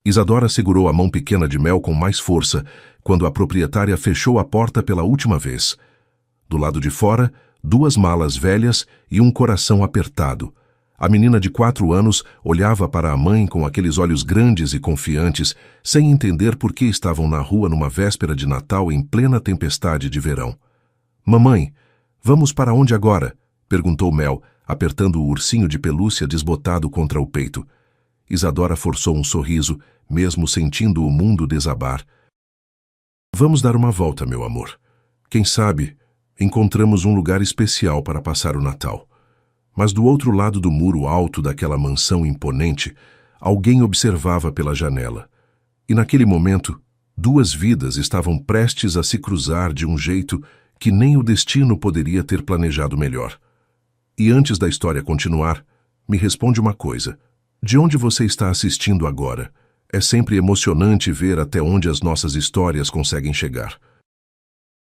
Isadora segurou a mão pequena de Mel com mais força quando a proprietária fechou a porta pela última vez. Do lado de fora, 2 malas velhas e um coração apertado. A menina de 4 anos olhava para a mãe com aqueles olhos grandes e confiantes, sem entender por que estavam na rua numa véspera de Natal em plena tempestade de verão. "Mamãe, vamos para onde agora?" perguntou Mel, apertando o ursinho de pelúcia desbotado contra o peito. Isadora forçou um sorriso, mesmo sentindo o mundo desabar. "Vamos dar uma volta, meu amor. Quem sabe encontramos um lugar especial para passar o Natal." Mas do outro lado do muro alto daquela mansão imponente, alguém observava pela janela. E naquele momento, 2 vidas estavam prestes a se cruzar de um jeito que nem o destino poderia ter planejado melhor. E antes da história continuar, me responde uma coisa. De onde você está assistindo agora? É sempre emocionante ver até onde as nossas histórias conseguem chegar.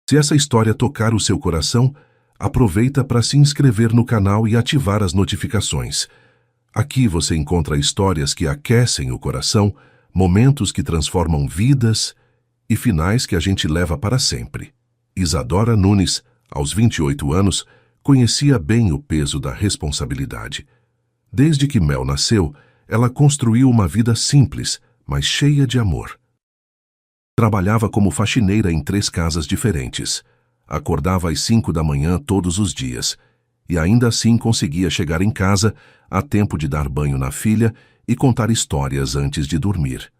Se essa história tocar o seu coração, aproveita para se inscrever no canal e ativar as notificações. Aqui você encontra histórias que aquecem o coração, momentos que transformam vidas e finais que a gente leva para sempre. Isadora Nunes, aos 28 anos, conhecia bem o peso da responsabilidade. Desde que Mel nasceu, ela construiu uma vida simples, mas cheia de amor. Trabalhava como faxineira em 3 casas diferentes. Acordava às 5 da manhã todos os dias, e ainda assim conseguia chegar em casa a tempo de dar banho na filha e contar histórias antes de dormir.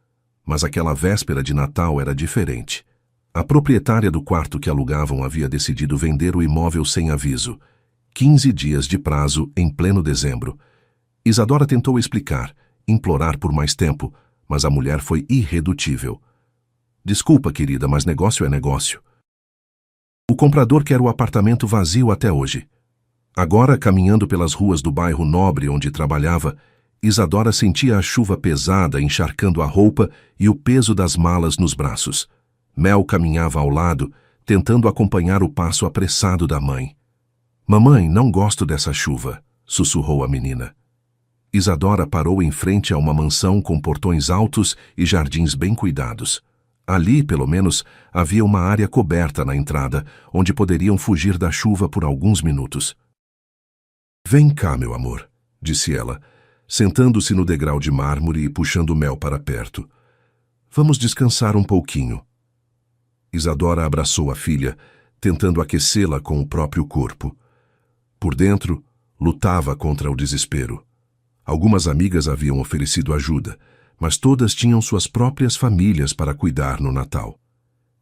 Mas aquela véspera de Natal era diferente. A proprietária do quarto que alugavam havia decidido vender o imóvel sem aviso. 15 dias de prazo em pleno dezembro. Isadora tentou explicar, implorar por mais tempo, mas a mulher foi irredutível. "Desculpa, querida, mas negócio é negócio. O comprador quer o apartamento vazio até hoje." Agora, caminhando pelas ruas do bairro nobre onde trabalhava, Isadora sentia a chuva pesada encharcando a roupa e o peso das malas nos braços. Mel caminhava ao lado, tentando acompanhar o passo apressado da mãe. "Mamãe, não gosto dessa chuva", sussurrou a menina. Isadora parou em frente a uma mansão com portões altos e jardins bem cuidados. Ali, pelo menos, havia uma área coberta na entrada, onde poderiam fugir da chuva por alguns minutos. "Vem cá, meu amor", disse ela, sentando-se no degrau de mármore e puxando Mel para perto. "Vamos descansar um pouquinho." Isadora abraçou a filha, tentando aquecê-la com o próprio corpo. Por dentro, lutava contra o desespero. Algumas amigas haviam oferecido ajuda, mas todas tinham suas próprias famílias para cuidar no Natal.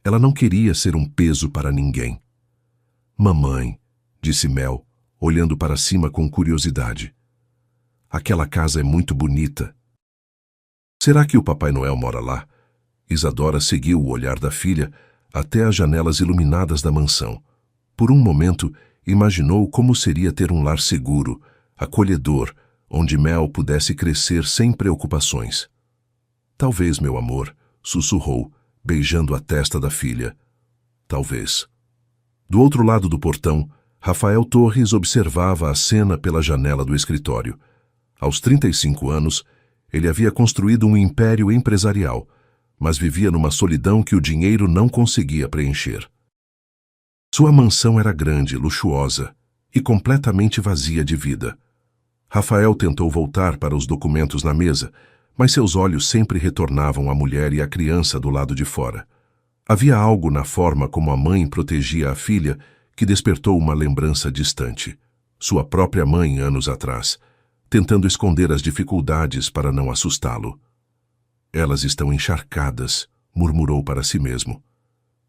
Ela não queria ser um peso para ninguém. "Mamãe", disse Mel, olhando para cima com curiosidade. "Aquela casa é muito bonita. Será que o Papai Noel mora lá?" Isadora seguiu o olhar da filha até as janelas iluminadas da mansão. Por um momento, imaginou como seria ter um lar seguro, acolhedor, onde Mel pudesse crescer sem preocupações. "Talvez, meu amor", sussurrou, beijando a testa da filha. "Talvez." Do outro lado do portão, Rafael Torres observava a cena pela janela do escritório. Aos 35 anos, ele havia construído um império empresarial, mas vivia numa solidão que o dinheiro não conseguia preencher. Sua mansão era grande, luxuosa e completamente vazia de vida. Rafael tentou voltar para os documentos na mesa, mas seus olhos sempre retornavam à mulher e à criança do lado de fora. Havia algo na forma como a mãe protegia a filha que despertou uma lembrança distante. Sua própria mãe, anos atrás, tentando esconder as dificuldades para não assustá-lo. "Elas estão encharcadas", murmurou para si mesmo.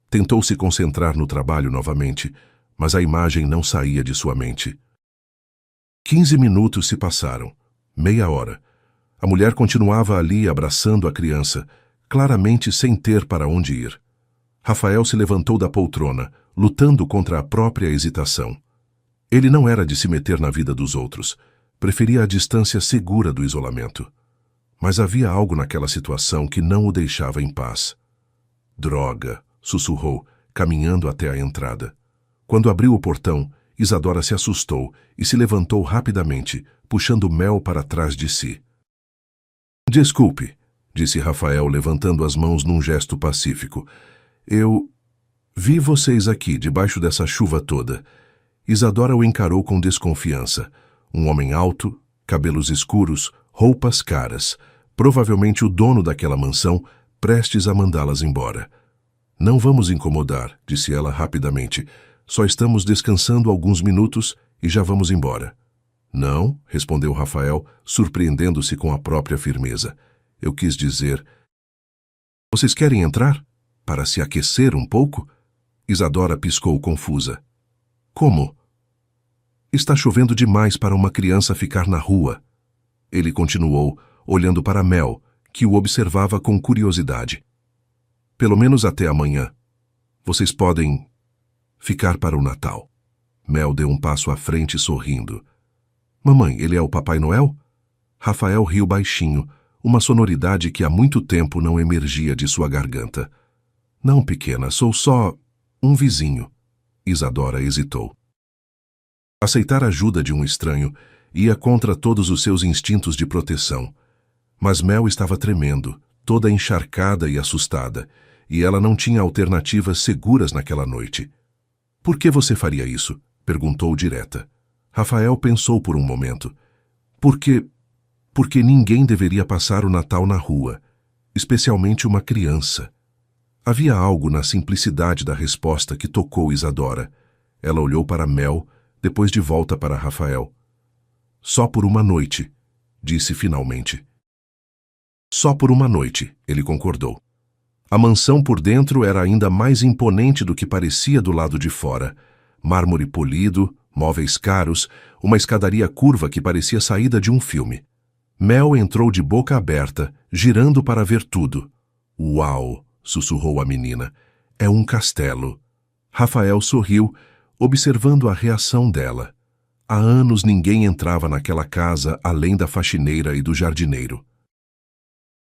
Tentou se concentrar no trabalho novamente, mas a imagem não saía de sua mente. 15 minutos se passaram. Meia hora. A mulher continuava ali abraçando a criança, claramente sem ter para onde ir. Rafael se levantou da poltrona, lutando contra a própria hesitação. Ele não era de se meter na vida dos outros. Preferia a distância segura do isolamento. Mas havia algo naquela situação que não o deixava em paz. "Droga", sussurrou, caminhando até a entrada. Quando abriu o portão, Isadora se assustou e se levantou rapidamente, puxando Mel para trás de si. "Desculpe", disse Rafael, levantando as mãos num gesto pacífico. Eu vi vocês aqui, debaixo dessa chuva toda. Isadora o encarou com desconfiança. Um homem alto, cabelos escuros, roupas caras. Provavelmente o dono daquela mansão, prestes a mandá-las embora. Não vamos incomodar, disse ela rapidamente. Só estamos descansando alguns minutos e já vamos embora. Não, respondeu Rafael, surpreendendo-se com a própria firmeza. Eu quis dizer... Vocês querem entrar? Para se aquecer um pouco? Isadora piscou confusa. Como? Está chovendo demais para uma criança ficar na rua. Ele continuou, olhando para Mel, que o observava com curiosidade. Pelo menos até amanhã. Vocês podem ficar para o Natal. Mel deu um passo à frente sorrindo. Mamãe, ele é o Papai Noel? Rafael riu baixinho, uma sonoridade que há muito tempo não emergia de sua garganta. Não, pequena, sou só um vizinho. Isadora hesitou. Aceitar a ajuda de um estranho ia contra todos os seus instintos de proteção. Mas Mel estava tremendo, toda encharcada e assustada, e ela não tinha alternativas seguras naquela noite. Por que você faria isso? Perguntou direta. Rafael pensou por um momento. Porque ninguém deveria passar o Natal na rua, especialmente uma criança. Havia algo na simplicidade da resposta que tocou Isadora. Ela olhou para Mel, depois de volta para Rafael. Só por uma noite, disse finalmente. Só por uma noite, ele concordou. A mansão por dentro era ainda mais imponente do que parecia do lado de fora. Mármore polido, móveis caros, uma escadaria curva que parecia saída de um filme. Mel entrou de boca aberta, girando para ver tudo. Uau! Sussurrou a menina. É um castelo. Rafael sorriu, observando a reação dela. Há anos ninguém entrava naquela casa além da faxineira e do jardineiro.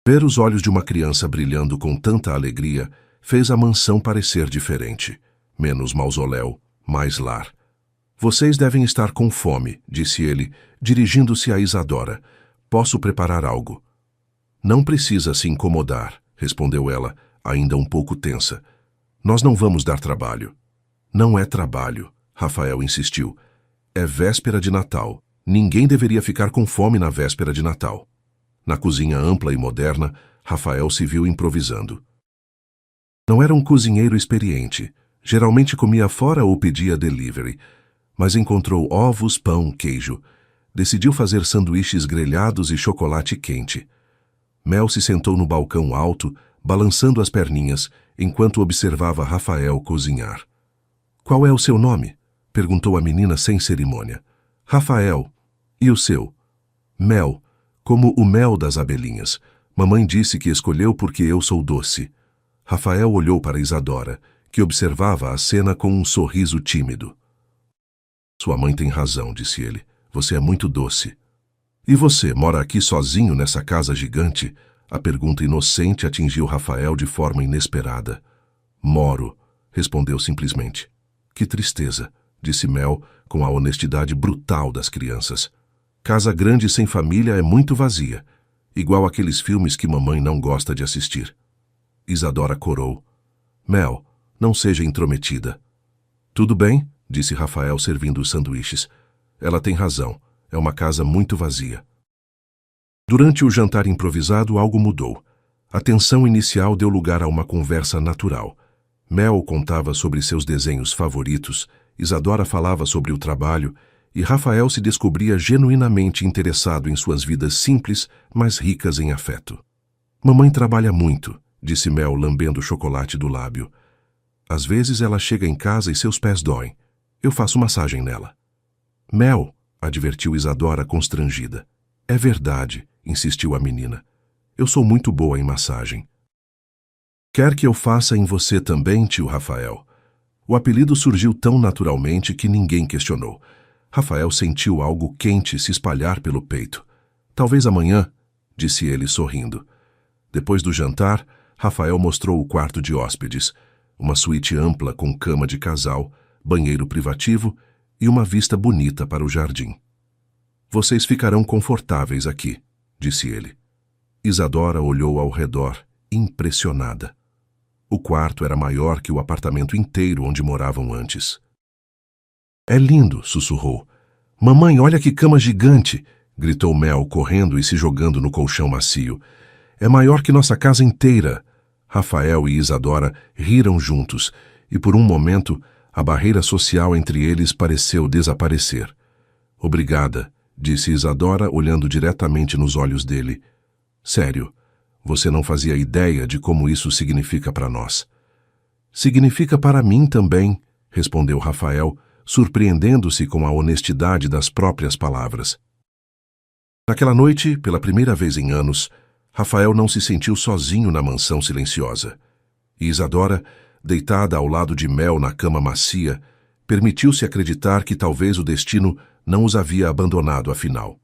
Ver os olhos de uma criança brilhando com tanta alegria fez a mansão parecer diferente. Menos mausoléu, mais lar. Vocês devem estar com fome, disse ele, dirigindo-se a Isadora. Posso preparar algo? Não precisa se incomodar, respondeu ela, ainda um pouco tensa. Nós não vamos dar trabalho. Não é trabalho, Rafael insistiu. É véspera de Natal. Ninguém deveria ficar com fome na véspera de Natal. Na cozinha ampla e moderna, Rafael se viu improvisando. Não era um cozinheiro experiente. Geralmente comia fora ou pedia delivery. Mas encontrou ovos, pão, queijo. Decidiu fazer sanduíches grelhados e chocolate quente. Mel se sentou no balcão alto, balançando as perninhas, enquanto observava Rafael cozinhar. Qual é o seu nome? Perguntou a menina sem cerimônia. Rafael. E o seu? Mel. Como o mel das abelhinhas. Mamãe disse que escolheu porque eu sou doce. Rafael olhou para Isadora, que observava a cena com um sorriso tímido. Sua mãe tem razão, disse ele. Você é muito doce. E você mora aqui sozinho nessa casa gigante? A pergunta inocente atingiu Rafael de forma inesperada. Moro, respondeu simplesmente. Que tristeza, disse Mel, com a honestidade brutal das crianças. Casa grande sem família é muito vazia, igual aqueles filmes que mamãe não gosta de assistir. Isadora corou. Mel, não seja intrometida. Tudo bem, disse Rafael servindo os sanduíches. Ela tem razão, é uma casa muito vazia. Durante o jantar improvisado, algo mudou. A tensão inicial deu lugar a uma conversa natural. Mel contava sobre seus desenhos favoritos, Isadora falava sobre o trabalho, e Rafael se descobria genuinamente interessado em suas vidas simples, mas ricas em afeto. Mamãe trabalha muito, disse Mel, lambendo o chocolate do lábio. Às vezes ela chega em casa e seus pés doem. Eu faço massagem nela. Mel, advertiu Isadora constrangida. É verdade, insistiu a menina. Eu sou muito boa em massagem. Quer que eu faça em você também, tio Rafael? O apelido surgiu tão naturalmente que ninguém questionou. Rafael sentiu algo quente se espalhar pelo peito. Talvez amanhã, disse ele sorrindo. Depois do jantar, Rafael mostrou o quarto de hóspedes, uma suíte ampla com cama de casal, banheiro privativo e uma vista bonita para o jardim. Vocês ficarão confortáveis aqui, disse ele. Isadora olhou ao redor, impressionada. O quarto era maior que o apartamento inteiro onde moravam antes. É lindo, sussurrou. Mamãe, olha que cama gigante! Gritou Mel, correndo e se jogando no colchão macio. É maior que nossa casa inteira. Rafael e Isadora riram juntos, e por um momento a barreira social entre eles pareceu desaparecer. Obrigada, disse Isadora, olhando diretamente nos olhos dele. Sério, você não fazia ideia de como isso significa para nós. Significa para mim também, respondeu Rafael, surpreendendo-se com a honestidade das próprias palavras. Naquela noite, pela primeira vez em anos, Rafael não se sentiu sozinho na mansão silenciosa. E Isadora, deitada ao lado de Mel na cama macia, permitiu-se acreditar que talvez o destino não os havia abandonado afinal.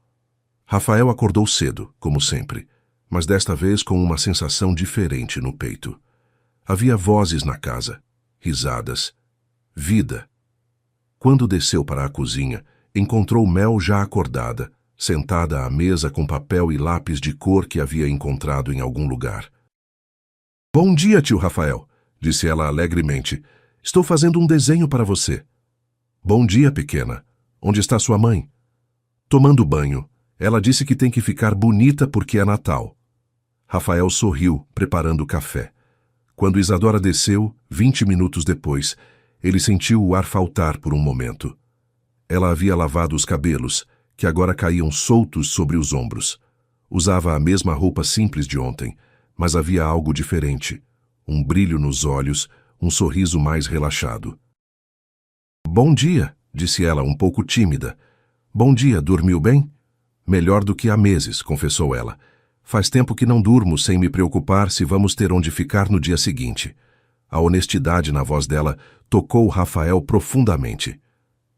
Rafael acordou cedo, como sempre, mas desta vez com uma sensação diferente no peito. Havia vozes na casa, risadas, vida. Quando desceu para a cozinha, encontrou Mel já acordada, sentada à mesa com papel e lápis de cor que havia encontrado em algum lugar. Bom dia, tio Rafael, disse ela alegremente. Estou fazendo um desenho para você. Bom dia, pequena. Onde está sua mãe? Tomando banho. Ela disse que tem que ficar bonita porque é Natal. Rafael sorriu, preparando o café. Quando Isadora desceu, 20 minutos depois, ele sentiu o ar faltar por um momento. Ela havia lavado os cabelos, que agora caíam soltos sobre os ombros. Usava a mesma roupa simples de ontem, mas havia algo diferente. Um brilho nos olhos, um sorriso mais relaxado. Bom dia, disse ela, um pouco tímida. Bom dia, dormiu bem? Melhor do que há meses, confessou ela. Faz tempo que não durmo sem me preocupar se vamos ter onde ficar no dia seguinte. A honestidade na voz dela tocou Rafael profundamente.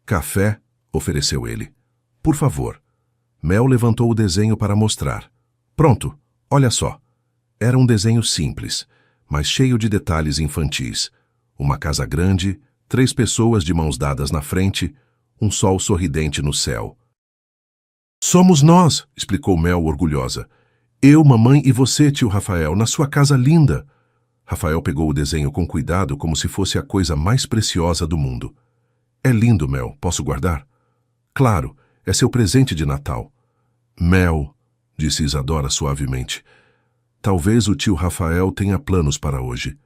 Café, ofereceu ele. Por favor. Mel levantou o desenho para mostrar. Pronto, olha só. Era um desenho simples, mas cheio de detalhes infantis. Uma casa grande, 3 pessoas de mãos dadas na frente, um sol sorridente no céu. Somos nós, explicou Mel orgulhosa. Eu, mamãe e você, tio Rafael, na sua casa linda. Rafael pegou o desenho com cuidado como se fosse a coisa mais preciosa do mundo. É lindo, Mel. Posso guardar? Claro. É seu presente de Natal. Mel, disse Isadora suavemente. Talvez o tio Rafael tenha planos para hoje.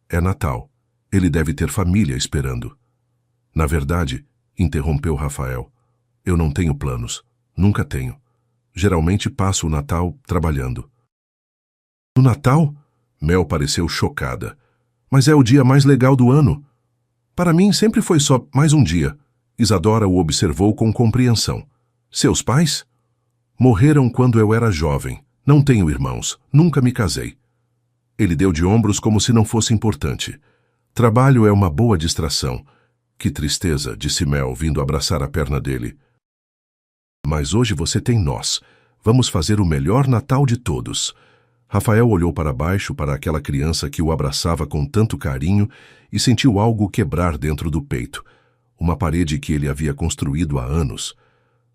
É Natal. Ele deve ter família esperando. Na verdade, interrompeu Rafael, eu não tenho planos. Nunca tenho. Geralmente passo o Natal trabalhando. No Natal? Mel pareceu chocada. Mas é o dia mais legal do ano. Para mim sempre foi só mais um dia. Isadora o observou com compreensão. Seus pais? Morreram quando eu era jovem. Não tenho irmãos. Nunca me casei. Ele deu de ombros como se não fosse importante. Trabalho é uma boa distração. Que tristeza, disse Mel, vindo abraçar a perna dele. Mas hoje você tem nós. Vamos fazer o melhor Natal de todos. Rafael olhou para baixo para aquela criança que o abraçava com tanto carinho e sentiu algo quebrar dentro do peito. Uma parede que ele havia construído há anos.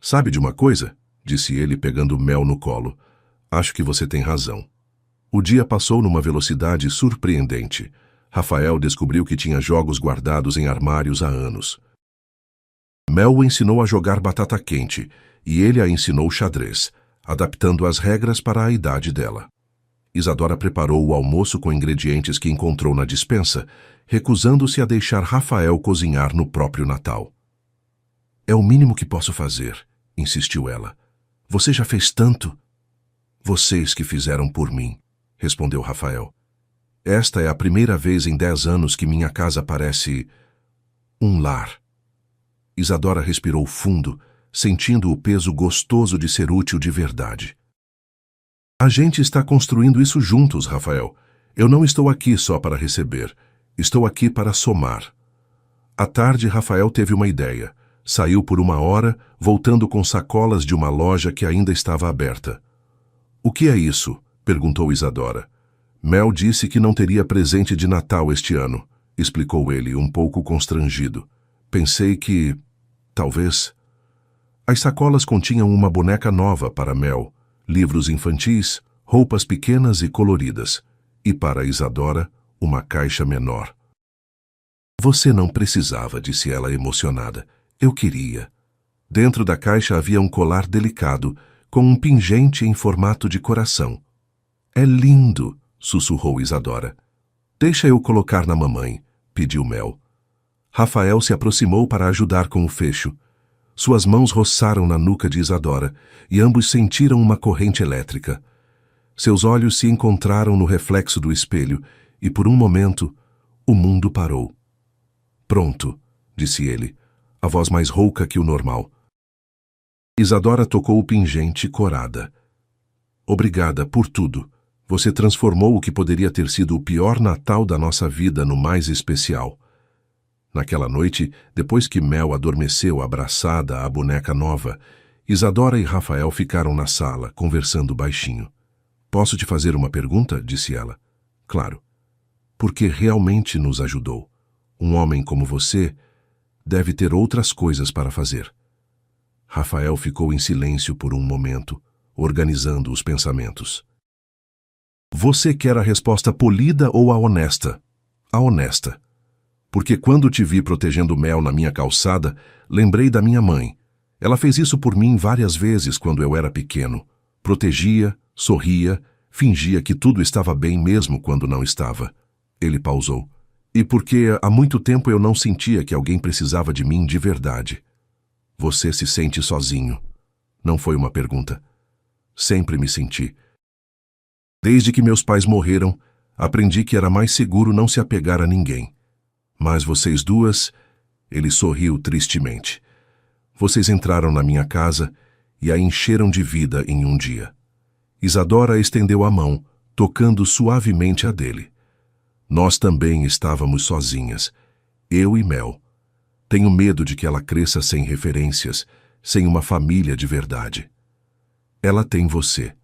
Sabe de uma coisa? Disse ele pegando Mel no colo. Acho que você tem razão. O dia passou numa velocidade surpreendente. Rafael descobriu que tinha jogos guardados em armários há anos. Mel o ensinou a jogar batata quente e ele a ensinou xadrez, adaptando as regras para a idade dela. Isadora preparou o almoço com ingredientes que encontrou na despensa, recusando-se a deixar Rafael cozinhar no próprio Natal. É o mínimo que posso fazer, insistiu ela. Você já fez tanto? Vocês que fizeram por mim, respondeu Rafael. Esta é a primeira vez em 10 anos que minha casa parece um lar. Isadora respirou fundo, sentindo o peso gostoso de ser útil de verdade. A gente está construindo isso juntos, Rafael. Eu não estou aqui só para receber. Estou aqui para somar. À tarde, Rafael teve uma ideia. Saiu por 1 hora, voltando com sacolas de uma loja que ainda estava aberta. O que é isso? Perguntou Isadora. Mel disse que não teria presente de Natal este ano, explicou ele, um pouco constrangido. Pensei que... talvez... As sacolas continham uma boneca nova para Mel, livros infantis, roupas pequenas e coloridas, e para Isadora, uma caixa menor. Você não precisava, disse ela emocionada. Eu queria. Dentro da caixa havia um colar delicado, com um pingente em formato de coração. É lindo, sussurrou Isadora. Deixa eu colocar na mamãe, pediu Mel. Rafael se aproximou para ajudar com o fecho. Suas mãos roçaram na nuca de Isadora, e ambos sentiram uma corrente elétrica. Seus olhos se encontraram no reflexo do espelho, e por um momento, o mundo parou. Pronto, disse ele, a voz mais rouca que o normal. Isadora tocou o pingente corada. Obrigada por tudo. Você transformou o que poderia ter sido o pior Natal da nossa vida no mais especial. Naquela noite, depois que Mel adormeceu abraçada à boneca nova, Isadora e Rafael ficaram na sala, conversando baixinho. Posso te fazer uma pergunta? Disse ela. Claro. Porque realmente nos ajudou. Um homem como você deve ter outras coisas para fazer. Rafael ficou em silêncio por um momento, organizando os pensamentos. Você quer a resposta polida ou a honesta? A honesta. Porque quando te vi protegendo Mel na minha calçada, lembrei da minha mãe. Ela fez isso por mim várias vezes quando eu era pequeno. Protegia, sorria, fingia que tudo estava bem mesmo quando não estava. Ele pausou. E porque há muito tempo eu não sentia que alguém precisava de mim de verdade. Você se sente sozinho? Não foi uma pergunta. Sempre me senti. Desde que meus pais morreram, aprendi que era mais seguro não se apegar a ninguém. Mas vocês duas... Ele sorriu tristemente. Vocês entraram na minha casa e a encheram de vida em um dia. Isadora estendeu a mão, tocando suavemente a dele. Nós também estávamos sozinhas, eu e Mel. Tenho medo de que ela cresça sem referências, sem uma família de verdade. Ela tem você.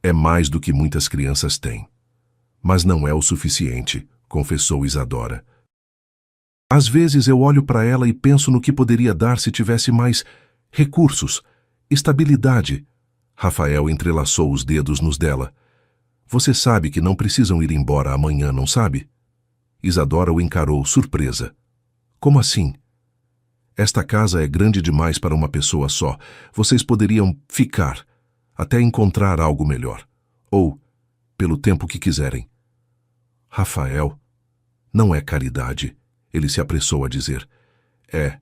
É mais do que muitas crianças têm. Mas não é o suficiente, confessou Isadora. Às vezes eu olho para ela e penso no que poderia dar se tivesse mais recursos, estabilidade. Rafael entrelaçou os dedos nos dela. Você sabe que não precisam ir embora amanhã, não sabe? Isadora o encarou, surpresa. Como assim? Esta casa é grande demais para uma pessoa só. Vocês poderiam ficar, até encontrar algo melhor. Ou, pelo tempo que quiserem. Rafael, não é caridade, ele se apressou a dizer. É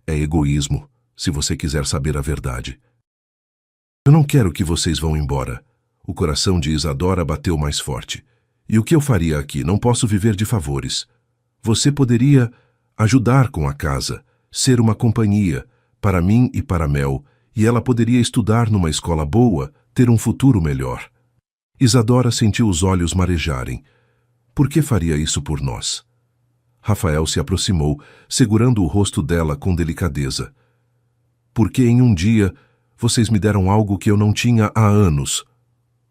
egoísmo, se você quiser saber a verdade. Eu não quero que vocês vão embora. O coração de Isadora bateu mais forte. E o que eu faria aqui? Não posso viver de favores. Você poderia ajudar com a casa, ser uma companhia, para mim e para Mel, e ela poderia estudar numa escola boa, ter um futuro melhor. Isadora sentiu os olhos marejarem. Por que faria isso por nós? Rafael se aproximou, segurando o rosto dela com delicadeza. Porque em um dia vocês me deram algo que eu não tinha há anos.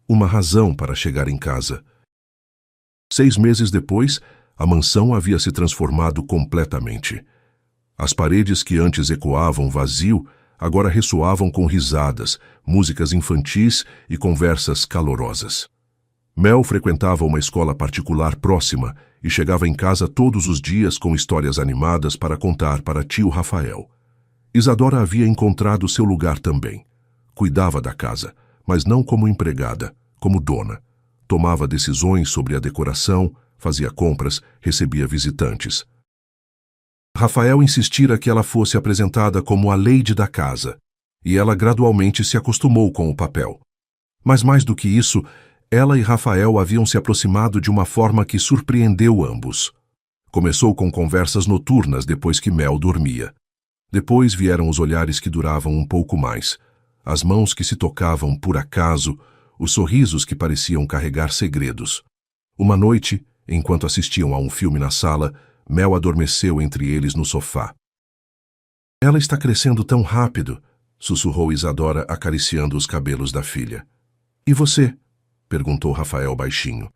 Uma razão para chegar em casa. 6 meses depois, a mansão havia se transformado completamente. As paredes que antes ecoavam vazio, agora ressoavam com risadas, músicas infantis e conversas calorosas. Mel frequentava uma escola particular próxima e chegava em casa todos os dias com histórias animadas para contar para tio Rafael. Isadora havia encontrado seu lugar também. Cuidava da casa, mas não como empregada, como dona. Tomava decisões sobre a decoração, fazia compras, recebia visitantes. Rafael insistira que ela fosse apresentada como a lady da casa, e ela gradualmente se acostumou com o papel. Mas mais do que isso, ela e Rafael haviam se aproximado de uma forma que surpreendeu ambos. Começou com conversas noturnas depois que Mel dormia. Depois vieram os olhares que duravam um pouco mais, as mãos que se tocavam por acaso, os sorrisos que pareciam carregar segredos. Uma noite, enquanto assistiam a um filme na sala, Mel adormeceu entre eles no sofá. Ela está crescendo tão rápido, sussurrou Isadora acariciando os cabelos da filha. E você? Perguntou Rafael baixinho.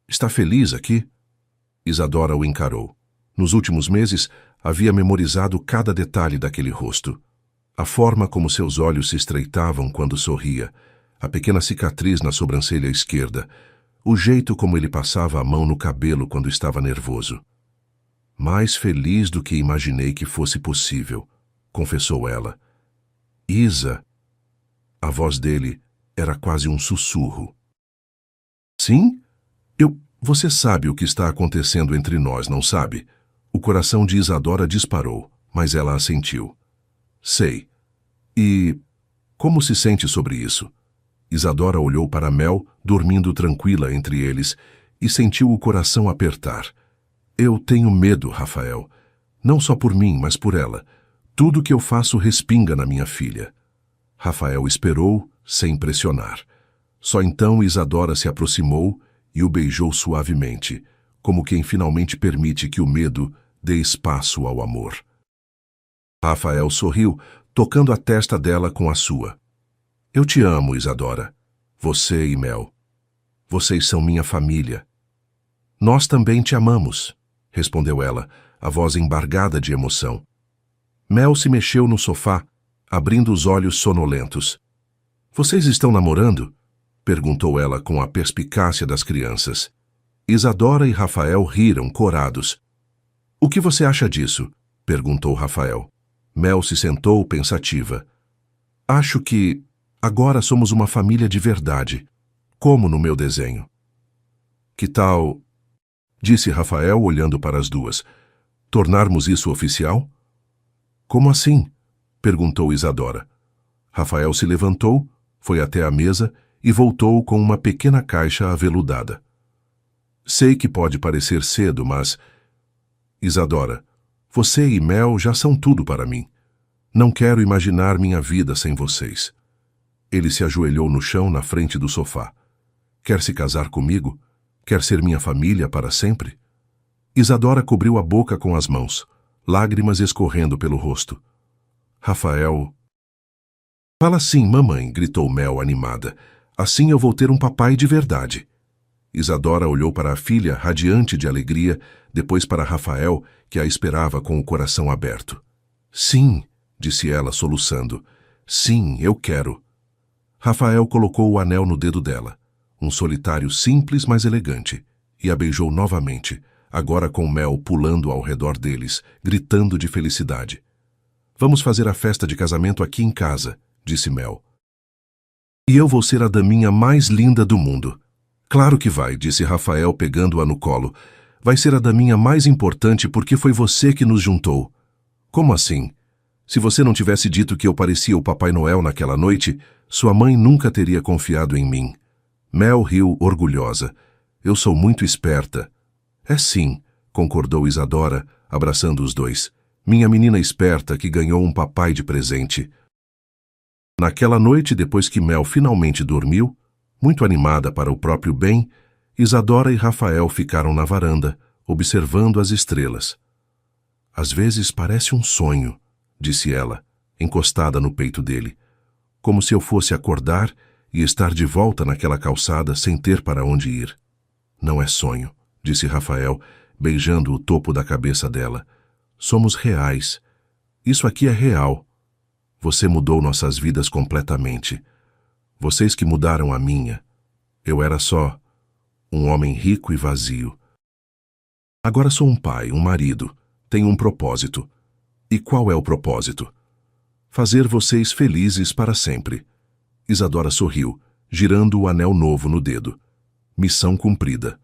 Está feliz aqui? Isadora o encarou. Nos últimos meses, havia memorizado cada detalhe daquele rosto. A forma como seus olhos se estreitavam quando sorria, a pequena cicatriz na sobrancelha esquerda, o jeito como ele passava a mão no cabelo quando estava nervoso. Mais feliz do que imaginei que fosse possível, confessou ela. Isa. A voz dele era quase um sussurro. Sim? Você sabe o que está acontecendo entre nós, não sabe? O coração de Isadora disparou, mas ela assentiu. Sei. E como se sente sobre isso? Isadora olhou para Mel, dormindo tranquila entre eles, e sentiu o coração apertar. Eu tenho medo, Rafael. Não só por mim, mas por ela. Tudo que eu faço respinga na minha filha. Rafael esperou, sem pressionar. Só então Isadora se aproximou e o beijou suavemente, como quem finalmente permite que o medo dê espaço ao amor. Rafael sorriu, tocando a testa dela com a sua. Eu te amo, Isadora. Você e Mel. Vocês são minha família. Nós também te amamos, respondeu ela, a voz embargada de emoção. Mel se mexeu no sofá, abrindo os olhos sonolentos. Vocês estão namorando? Perguntou ela com a perspicácia das crianças. Isadora e Rafael riram corados. O que você acha disso? Perguntou Rafael. Mel se sentou pensativa. Acho que agora somos uma família de verdade, como no meu desenho. Que tal? Disse Rafael olhando para as duas. Tornarmos isso oficial? Como assim? Perguntou Isadora. Rafael se levantou, foi até a mesa e voltou com uma pequena caixa aveludada. Sei que pode parecer cedo, mas... Isadora, você e Mel já são tudo para mim. Não quero imaginar minha vida sem vocês. Ele se ajoelhou no chão na frente do sofá. Quer se casar comigo? Quer ser minha família para sempre? Isadora cobriu a boca com as mãos, lágrimas escorrendo pelo rosto. Rafael... Fala sim, mamãe, gritou Mel animada. Assim eu vou ter um papai de verdade. Isadora olhou para a filha, radiante de alegria, depois para Rafael, que a esperava com o coração aberto. Sim, disse ela, soluçando. Sim, eu quero. Rafael colocou o anel no dedo dela, um solitário simples, mas elegante, e a beijou novamente, agora com Mel pulando ao redor deles, gritando de felicidade. Vamos fazer a festa de casamento aqui em casa, disse Mel. E eu vou ser a daminha mais linda do mundo. Claro que vai, disse Rafael pegando-a no colo. Vai ser a daminha mais importante porque foi você que nos juntou. Como assim? Se você não tivesse dito que eu parecia o Papai Noel naquela noite, sua mãe nunca teria confiado em mim. Mel riu orgulhosa. Eu sou muito esperta. É sim, concordou Isadora, abraçando os dois. Minha menina esperta que ganhou um papai de presente. Naquela noite, depois que Mel finalmente dormiu, muito animada para o próprio bem, Isadora e Rafael ficaram na varanda, observando as estrelas. Às vezes parece um sonho, disse ela, encostada no peito dele, como se eu fosse acordar e estar de volta naquela calçada sem ter para onde ir. Não é sonho, disse Rafael, beijando o topo da cabeça dela. Somos reais. Isso aqui é real. Você mudou nossas vidas completamente. Vocês que mudaram a minha. Eu era só um homem rico e vazio. Agora sou um pai, um marido. Tenho um propósito. E qual é o propósito? Fazer vocês felizes para sempre. Isadora sorriu, girando o anel novo no dedo. Missão cumprida.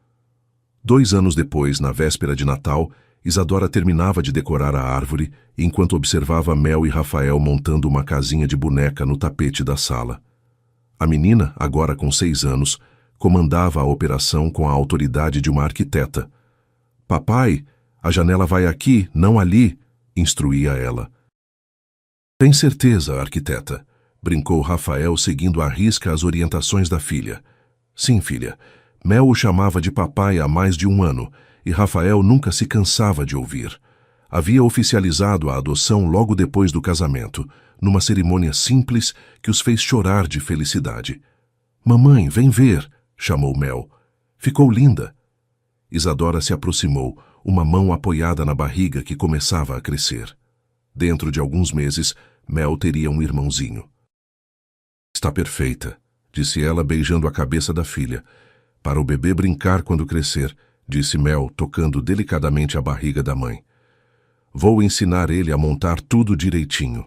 2 anos depois, na véspera de Natal, Isadora terminava de decorar a árvore, enquanto observava Mel e Rafael montando uma casinha de boneca no tapete da sala. A menina, agora com 6 anos, comandava a operação com a autoridade de uma arquiteta. Papai, a janela vai aqui, não ali, instruía ela. Tem certeza, arquiteta, brincou Rafael seguindo à risca as orientações da filha. Sim, filha. Mel o chamava de papai há mais de 1 ano, e Rafael nunca se cansava de ouvir. Havia oficializado a adoção logo depois do casamento, numa cerimônia simples que os fez chorar de felicidade. Mamãe, vem ver, chamou Mel. Ficou linda. Isadora se aproximou, uma mão apoiada na barriga que começava a crescer. Dentro de alguns meses, Mel teria um irmãozinho. Está perfeita, disse ela, beijando a cabeça da filha. Para o bebê brincar quando crescer, disse Mel, tocando delicadamente a barriga da mãe. Vou ensinar ele a montar tudo direitinho.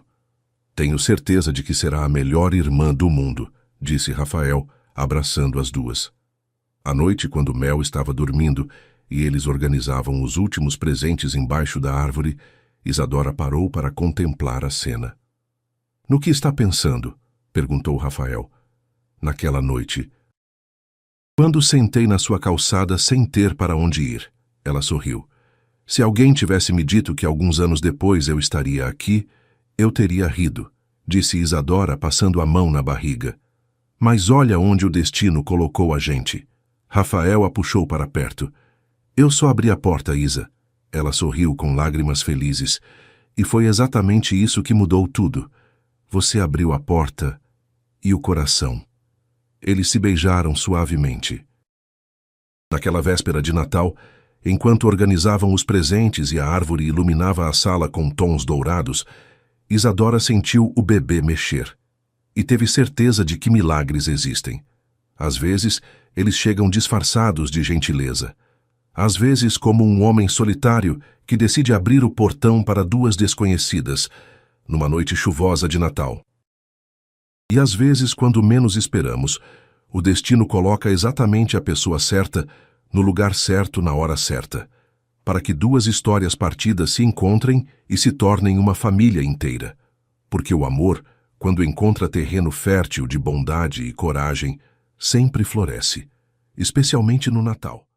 Tenho certeza de que será a melhor irmã do mundo, disse Rafael, abraçando as duas. À noite, quando Mel estava dormindo e eles organizavam os últimos presentes embaixo da árvore, Isadora parou para contemplar a cena. No que está pensando? Perguntou Rafael. Naquela noite. Quando sentei na sua calçada sem ter para onde ir, ela sorriu. Se alguém tivesse me dito que alguns anos depois eu estaria aqui, eu teria rido, disse Isadora, passando a mão na barriga. Mas olha onde o destino colocou a gente. Rafael a puxou para perto. Eu só abri a porta, Isa. Ela sorriu com lágrimas felizes. E foi exatamente isso que mudou tudo. Você abriu a porta e o coração. Eles se beijaram suavemente. Naquela véspera de Natal, enquanto organizavam os presentes e a árvore iluminava a sala com tons dourados, Isadora sentiu o bebê mexer. E teve certeza de que milagres existem. Às vezes, eles chegam disfarçados de gentileza. Às vezes, como um homem solitário que decide abrir o portão para duas desconhecidas, numa noite chuvosa de Natal. E às vezes, quando menos esperamos, o destino coloca exatamente a pessoa certa no lugar certo na hora certa, para que duas histórias partidas se encontrem e se tornem uma família inteira. Porque o amor, quando encontra terreno fértil de bondade e coragem, sempre floresce, especialmente no Natal.